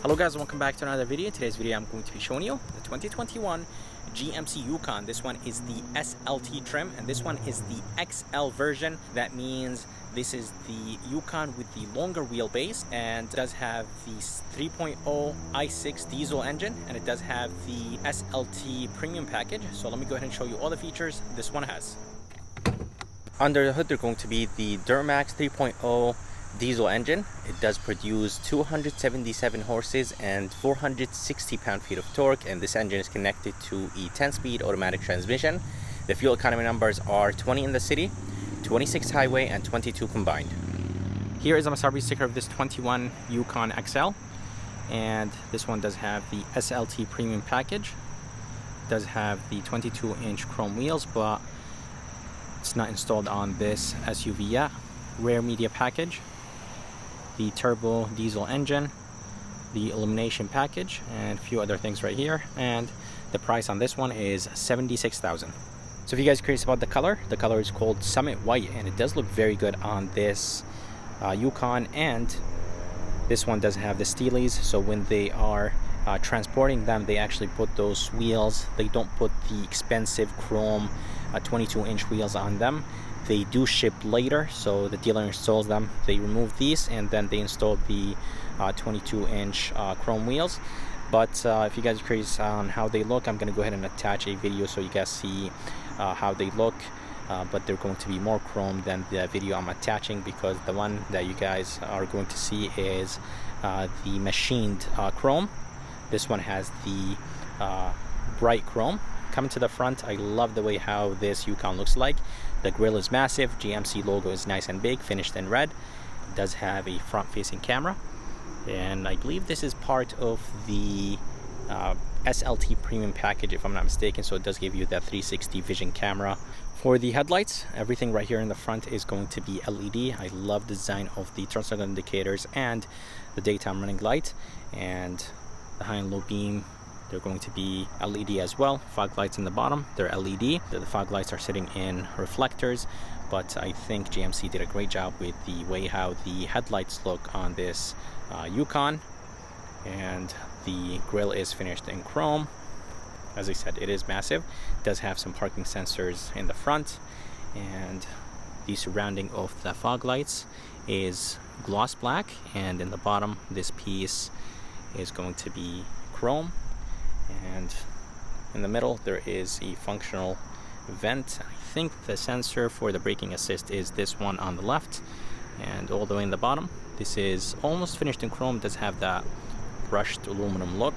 Hello guys, welcome back to another video. Today's video I'm going to be showing you the 2021 GMC Yukon. This one is the SLT trim and this one is the XL version. That means this is the Yukon with the longer wheelbase and does have the 3.0 i6 diesel engine, and it does have the SLT premium package. So let me go ahead and show you all the features this one has. Under the hood, they're going to be the Duramax 3.0 diesel engine. It does produce 277 horses and 460 pound-feet of torque, and this engine is connected to a 10-speed automatic transmission. The fuel economy numbers are 20 in the city, 26 highway, and 22 combined. Here is a MSRP sticker of this 21 Yukon XL, and this one does have the SLT premium package. It does have the 22-inch chrome wheels, but it's not installed on this SUV yet. Rear media package, the turbo diesel engine, the illumination package, and a few other things right here. And the price on this one is $76,000. So if you guys are curious about the color is called Summit White, and it does look very good on this Yukon. And this one does have the steelies, so when they are transporting them, they actually put those wheels. They don't put the expensive chrome 22-inch wheels on them. They do ship later, so the dealer installs them. They remove these and then they install the 22-inch chrome wheels. But if you guys are curious on how they look, I'm going to go ahead and attach a video so you guys see how they look. But they're going to be more chrome than the video I'm attaching, because the one that you guys are going to see is the machined chrome. This one has the bright chrome. Coming to the front, I love the way how this Yukon looks like. The grille is massive. GMC logo is nice and big, finished in red. It does have a front-facing camera, and I believe this is part of the SLT premium package, if I'm not mistaken. So it does give you that 360 vision camera. For the headlights, everything right here in the front is going to be LED. I love the design of the turn signal indicators and the daytime running light, and the high and low beam, they're going to be LED as well. Fog lights in the bottom, they're LED. The fog lights are sitting in reflectors, but I think GMC did a great job with the way how the headlights look on this Yukon. And the grille is finished in chrome. As I said, it is massive. It does have some parking sensors in the front, and the surrounding of the fog lights is gloss black, and in the bottom this piece is going to be chrome. And in the middle there is a functional vent. I think the sensor for the braking assist is this one on the left, and all the way in the bottom, this is almost finished in chrome. It does have that brushed aluminum look,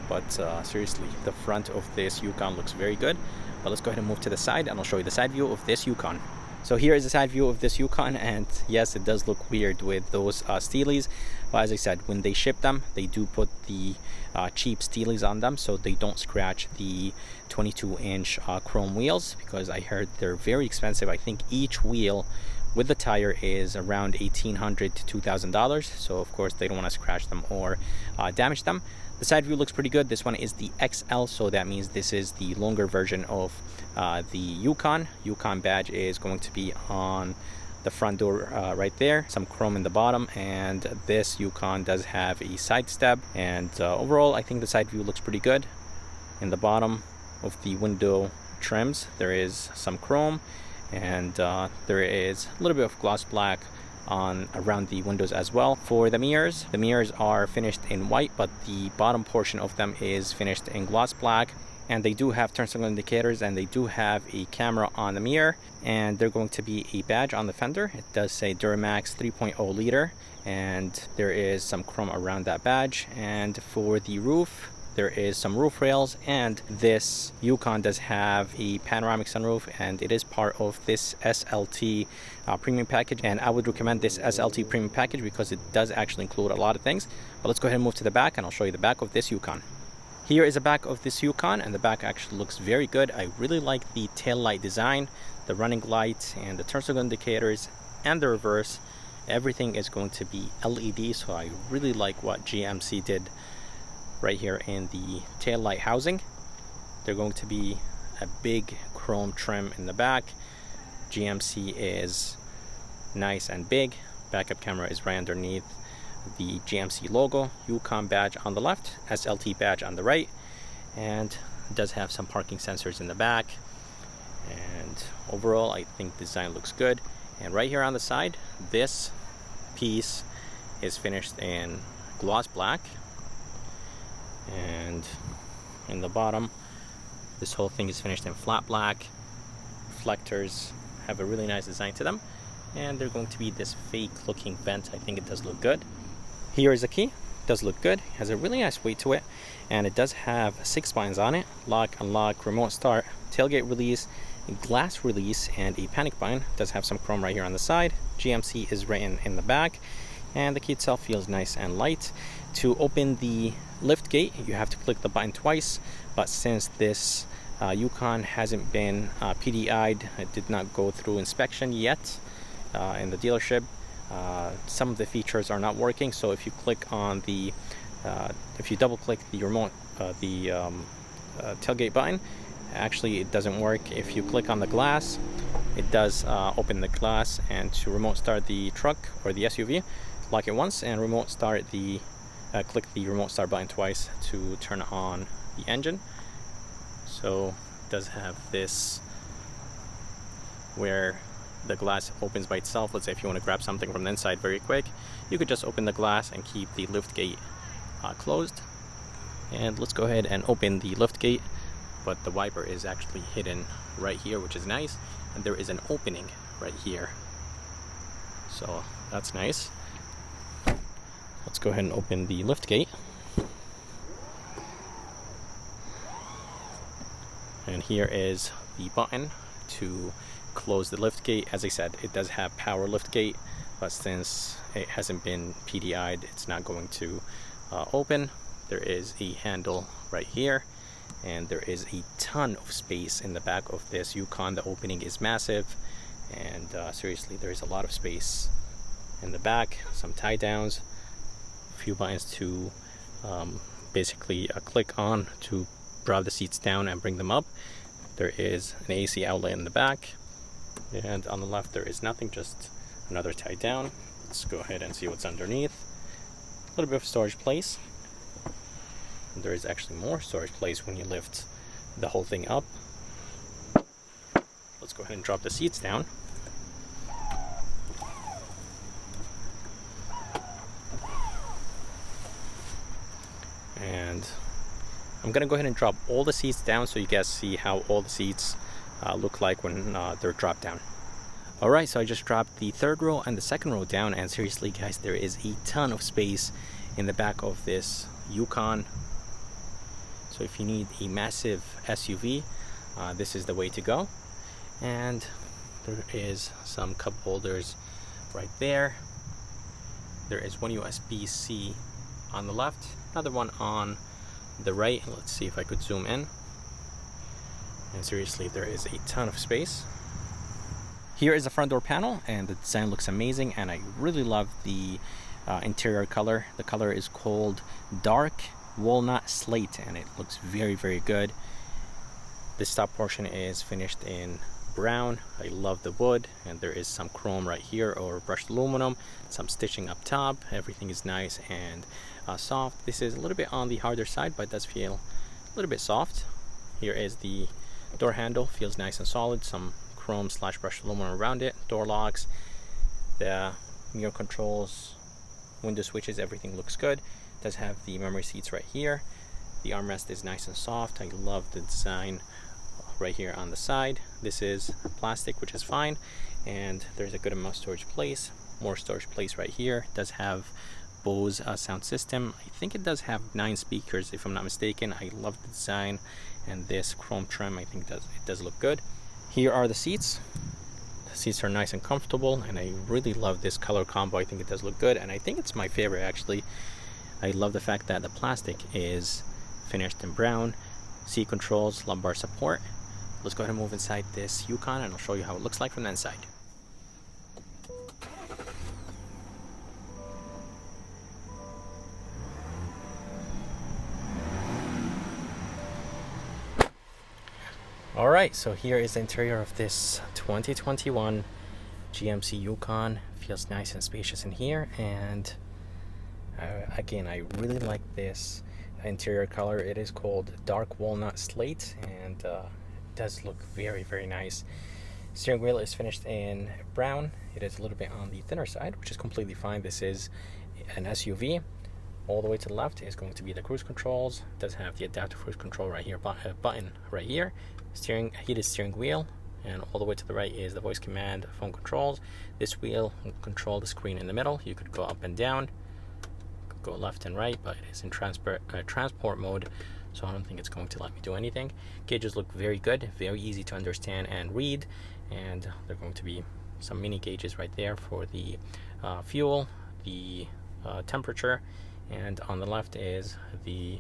but seriously, the front of this Yukon looks very good. But let's go ahead and move to the side, and I'll show you the side view of this Yukon. So here is the side view of this Yukon, and yes, it does look weird with those steelies, but as I said, when they ship them, they do put the cheap steelies on them so they don't scratch the 22-inch chrome wheels, because I heard they're very expensive. I think each wheel with the tire is around $1,800 to $2,000, so of course they don't want to scratch them or damage them. The side view looks pretty good. This one is the XL, so that means this is the longer version of the Yukon. Yukon badge is going to be on the front door right there. Some chrome in the bottom, and this Yukon does have a side step. And overall, I think the side view looks pretty good. In the bottom of the window trims, there is some chrome, and there is a little bit of gloss black on around the windows as well. For the mirrors are finished in white, but the bottom portion of them is finished in gloss black. And they do have turn signal indicators, and they do have a camera on the mirror, and they're going to be a badge on the fender. It does say Duramax 3.0 liter, and there is some chrome around that badge. And for the roof, there is some roof rails, and this Yukon does have a panoramic sunroof, and it is part of this SLT premium package. And I would recommend this SLT premium package because it does actually include a lot of things. But let's go ahead and move to the back, and I'll show you the back of this Yukon. Here is the back of this Yukon, and the back actually looks very good. I really like the tail light design, the running light, and the turn signal indicators, and the reverse. Everything is going to be LED, so I really like what GMC did right here in the tail light housing. They're going to be a big chrome trim in the back. GMC is nice and big. Backup camera is right underneath the GMC logo, Yukon badge on the left, SLT badge on the right, and it does have some parking sensors in the back. And overall, I think the design looks good. And right here on the side, this piece is finished in gloss black, and in the bottom, this whole thing is finished in flat black. Reflectors have a really nice design to them, and they're going to be this fake looking vent. I think it does look good. Here is the key. It does look good. It has a really nice weight to it, and it does have 6 buttons on it: lock, unlock, remote start, tailgate release, glass release, and a panic button. It does have some chrome right here on the side. GMC is written in the back, and the key itself feels nice and light. To open the lift gate, you have to click the button twice, but since this Yukon hasn't been PDI'd, it did not go through inspection yet in the dealership, some of the features are not working. So if you click on the if you double click the remote tailgate button, actually it doesn't work. If you click on the glass, it does open the glass, and to remote start the truck or the SUV, lock it once and remote start the click the remote start button twice to turn on the engine. So it does have this where the glass opens by itself. Let's say if you want to grab something from the inside very quick, you could just open the glass and keep the lift gate closed. And let's go ahead and open the lift gate, but the wiper is actually hidden right here, which is nice, and there is an opening right here, so that's nice. Let's go ahead and open the lift gate. And here is the button to close the lift gate. As I said, it does have power lift gate, but since it hasn't been PDI'd, it's not going to open. There is a handle right here, and there is a ton of space in the back of this Yukon. The opening is massive, and seriously, there is a lot of space in the back. Some tie downs, a few buttons to basically click on to drop the seats down and bring them up. There is an AC outlet in the back, and on the left there is nothing, just another tie down. Let's go ahead and see what's underneath. A little bit of storage place. There is actually more storage place when you lift the whole thing up. Let's go ahead and drop the seats down. And I'm gonna go ahead and drop all the seats down so you guys see how all the seats look like when they're dropped down. Alright, so I just dropped the third row and the second row down, and seriously guys, there is a ton of space in the back of this Yukon. So if you need a massive SUV, this is the way to go. And there is some cup holders right there. There is one USB-C on the left, another one on the right. Let's see if I could zoom in. And seriously, there is a ton of space. Here is the front door panel, and the design looks amazing, and I really love the interior color. The color is called dark walnut slate, and it looks very, very good. This top portion is finished in brown. I love the wood, and there is some chrome right here, or brushed aluminum, some stitching up top. Everything is nice and soft. This is a little bit on the harder side, but it does feel a little bit soft. Here is the door handle, feels nice and solid. Some chrome / brushed aluminum around it. Door locks, the mirror controls, window switches, everything looks good. It does have the memory seats right here. The armrest is nice and soft. I love the design right here on the side. This is plastic, which is fine, and there's a good amount of storage place. More storage place right here. It does have Bose sound system. I think it does have 9 speakers if I'm not mistaken. I love the design, and this chrome trim, I think it does look good. Here are the seats. The seats are nice and comfortable, and I really love this color combo. I think it does look good, and I think it's my favorite actually. I love the fact that the plastic is finished in brown. Seat controls, lumbar support. Let's go ahead and move inside this Yukon, and I'll show you how it looks like from the inside. Alright, so here is the interior of this 2021 GMC Yukon. Feels nice and spacious in here, and Again, I really like this interior color. It is called dark walnut slate, and it does look very, very nice. Steering wheel is finished in brown. It is a little bit on the thinner side, which is completely fine. This is an SUV. All the way to the left is going to be the cruise controls. It does have the adaptive cruise control right here, button right here. Heated steering wheel, and all the way to the right is the voice command phone controls. This wheel will control the screen in the middle. You could go up and down, could go left and right, but it is in transport mode, so I don't think it's going to let me do anything. Gauges look very good, very easy to understand and read, and there are going to be some mini gauges right there for the fuel, the temperature, and on the left is the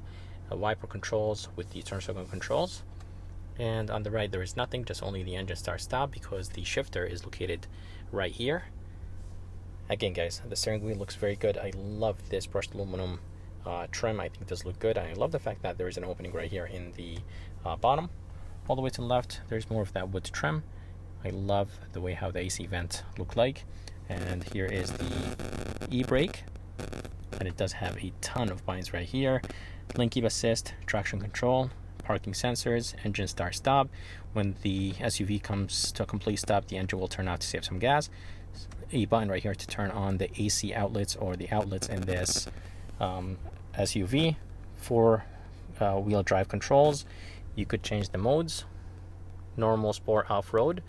wiper controls with the turn signal controls. And on the right there is nothing, just only the engine start stop, because the shifter is located right here. Again guys, the steering wheel looks very good. I love this brushed aluminum trim. I think it does look good. I love the fact that there is an opening right here in the bottom. All the way to the left there's more of that wood trim. I love the way how the AC vent look like. And here is the e-brake, and it does have a ton of buttons right here. Lane keep assist, traction control, parking sensors, engine start stop. When the SUV comes to a complete stop, the engine will turn off to save some gas. A button right here to turn on the AC outlets, or the outlets in this SUV. For wheel drive controls, you could change the modes: normal, sport, off-road,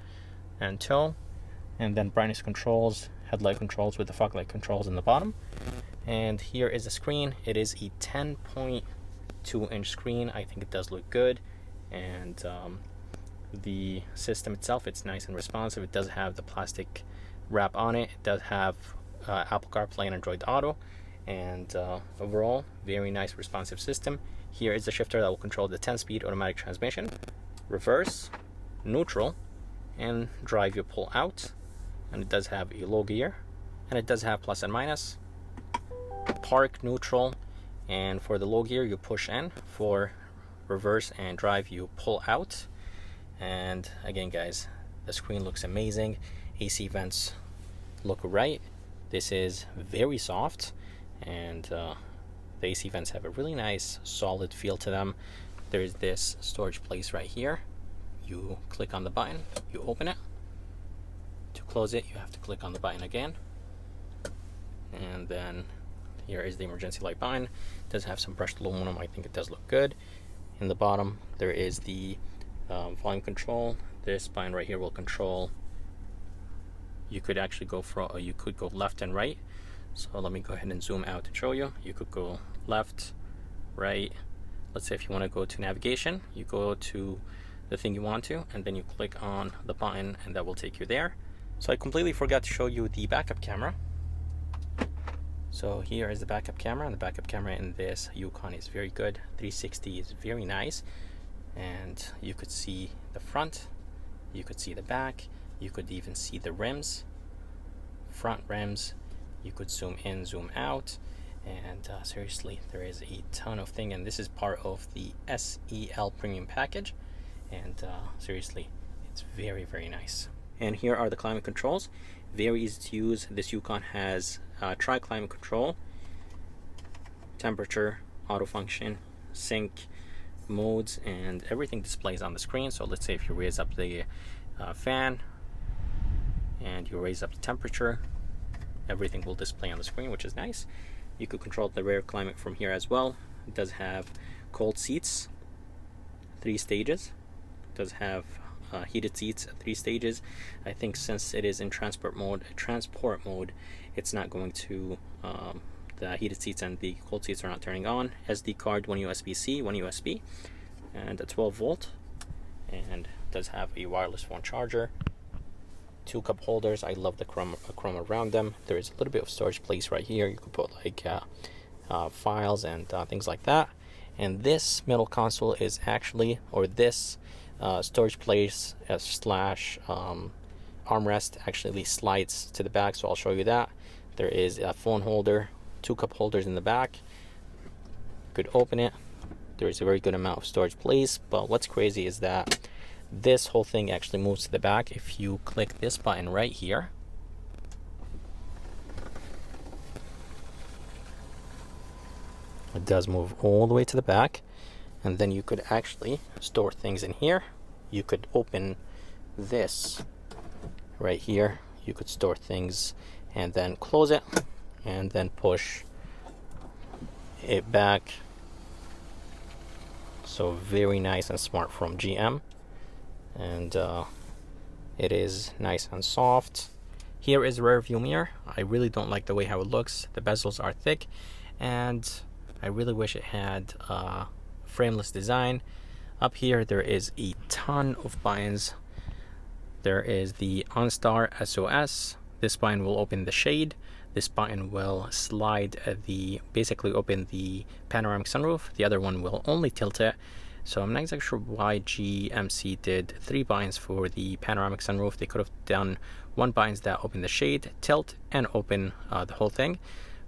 and tow. And then brightness controls, headlight controls with the fog light controls in the bottom. And here is the screen. It is a 10.2-inch screen. I think it does look good, and the system itself, it's nice and responsive. It does have the plastic wrap on it. It does have Apple CarPlay and Android Auto, and overall very nice responsive system. Here is the shifter that will control the 10-speed automatic transmission, reverse, neutral, and drive. You pull out, and it does have a low gear, and it does have plus and minus, park, neutral, and for the low gear you push in. For reverse and drive you pull out. And again guys, the screen looks amazing. AC vents look right. This is very soft, and the AC vents have a really nice solid feel to them. There's this storage place right here. You click on the button, you open it. To close it you have to click on the button again, and then here is the emergency light button. It does have some brushed aluminum. I think it does look good. In the bottom there is the volume control. This button right here will control, you could actually go you could go left and right. So let me go ahead and zoom out to show you. You could go left, right. Let's say if you want to go to navigation, you go to the thing you want to, and then you click on the button, and that will take you there. So I completely forgot to show you the backup camera. So here is the backup camera, and the backup camera in this Yukon is very good. 360 is very nice, and you could see the front, you could see the back, you could even see the rims, front rims. You could zoom in, zoom out, and seriously, there is a ton of things, and this is part of the SEL premium package, and seriously, it's very, very nice. And here are the climate controls. Very easy to use. This Yukon has tri-climate control, temperature, auto function, sync modes, and everything displays on the screen. So let's say if you raise up the fan and you raise up the temperature, everything will display on the screen, which is nice. You could control the rear climate from here as well. It does have cold seats, 3 stages. It does have heated seats, 3 stages. I think since it is in transport mode, it's not going to, the heated seats and the cold seats are not turning on. SD card, 1 USB-C, 1 USB, and a 12 volt. And it does have a wireless phone charger. 2 cup holders. I love the chrome around them. There is a little bit of storage place right here. You could put like files and things like that. And this middle console is actually, or this storage place slash armrest actually slides to the back, so I'll show you that. There is a phone holder, 2 cup holders in the back. You could open it. There is a very good amount of storage place, but what's crazy is that this whole thing actually moves to the back. If you click this button right here, It does move all the way to the back, and then you could actually store things in here. You could open this right here. You could store things and then close it and then push it back. So very nice and smart from GM, and it is nice and soft. Here is a rear view mirror. I really don't like the way how it looks. The bezels are thick, and I really wish it had a frameless design. Up here there is a ton of buttons. There is the OnStar SOS. This button will open the shade. This button will slide basically open the panoramic sunroof. The other one will only tilt it. So I'm not exactly sure why GMC did 3 buttons for the panoramic sunroof. They could have done 1 button that open the shade, tilt, and open the whole thing.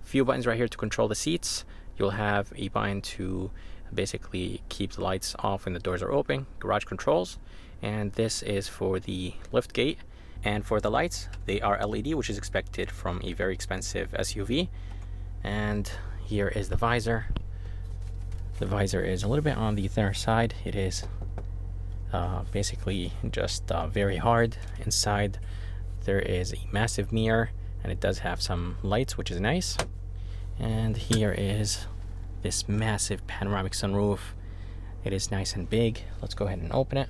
Few buttons right here to control the seats. You'll have a button to basically keep the lights off when the doors are open, garage controls, and this is for the lift gate. And for the lights, they are LED, which is expected from a very expensive SUV. And here is the visor. The visor is a little bit on the thinner side. It is basically just very hard. Inside there is a massive mirror, and it does have some lights, which is nice. And here is this massive panoramic sunroof. It is nice and big. Let's go ahead and open it.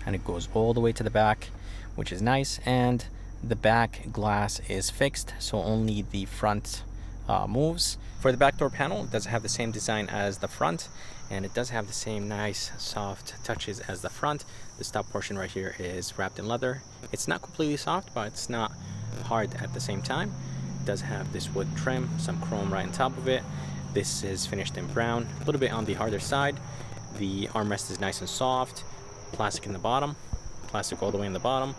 And it goes all the way to the back, which is nice. And the back glass is fixed, so only the front moves. For the back door panel, it does have the same design as the front, and it does have the same nice soft touches as the front. This top portion right here is wrapped in leather. It's not completely soft, but it's not hard at the same time. It does have this wood trim, some chrome right on top of it. This is finished in brown, a little bit on the harder side. The armrest is nice and soft. Plastic in the bottom, plastic all the way in the bottom.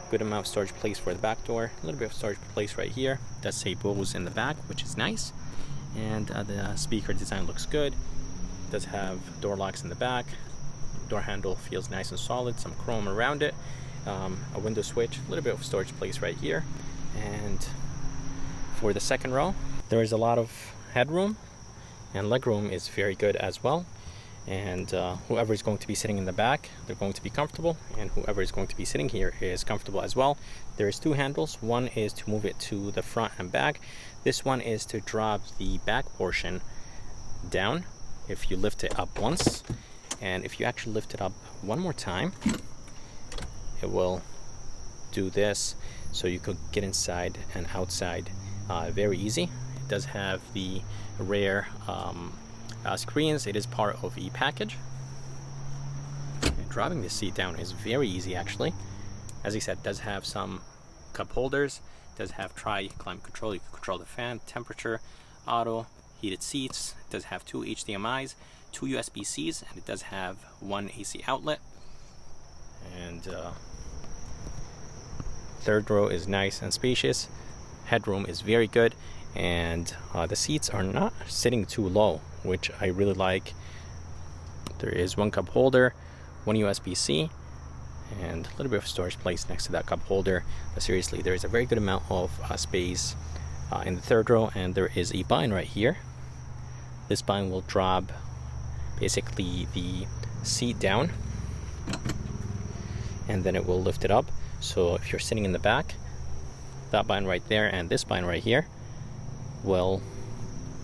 Good amount of storage place for the back door. A little bit of storage place right here. It does say Bose in the back, which is nice. And the speaker design looks good. It does have door locks in the back. Door handle feels nice and solid. Some chrome around it. A window switch. A little bit of storage place right here. And for the second row, there is a lot of headroom, and legroom is very good as well. And whoever is going to be sitting in the back, they're going to be comfortable, and whoever is going to be sitting here is comfortable as well. There is 2 handles. One is to move it to the front and back. This one is to drop the back portion down if you lift it up once, and if you actually lift it up one more time, it will do this, so you could get inside and outside very easy. It does have the rear screens. It is part of a package, and dropping this seat down is very easy actually. As I said, it does have some cup holders. It does have climate control. You can control the fan, temperature, auto, heated seats. It does have 2 HDMIs, 2 USB-Cs, and it does have 1 AC outlet. And third row is nice and spacious. Headroom is very good, and the seats are not sitting too low, which I really like. There is 1 cup holder, 1 USB-C, and a little bit of storage place next to that cup holder. But seriously, there is a very good amount of space in the third row, and there is a button right here. This button will drop basically the seat down, and then it will lift it up. So if you're sitting in the back, that button right there and this button right here will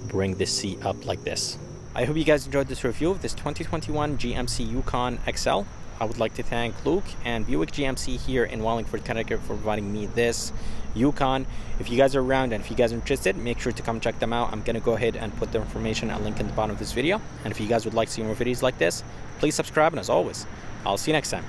bring this seat up like this. I hope you guys enjoyed this review of this 2021 GMC Yukon XL. I would like to thank Luke and Buick GMC here in Wallingford, Connecticut for providing me this Yukon. If you guys are around and if you guys are interested, make sure to come check them out. I'm going to go ahead and put the information and link in the bottom of this video. And if you guys would like to see more videos like this, please subscribe, and as always, I'll see you next time.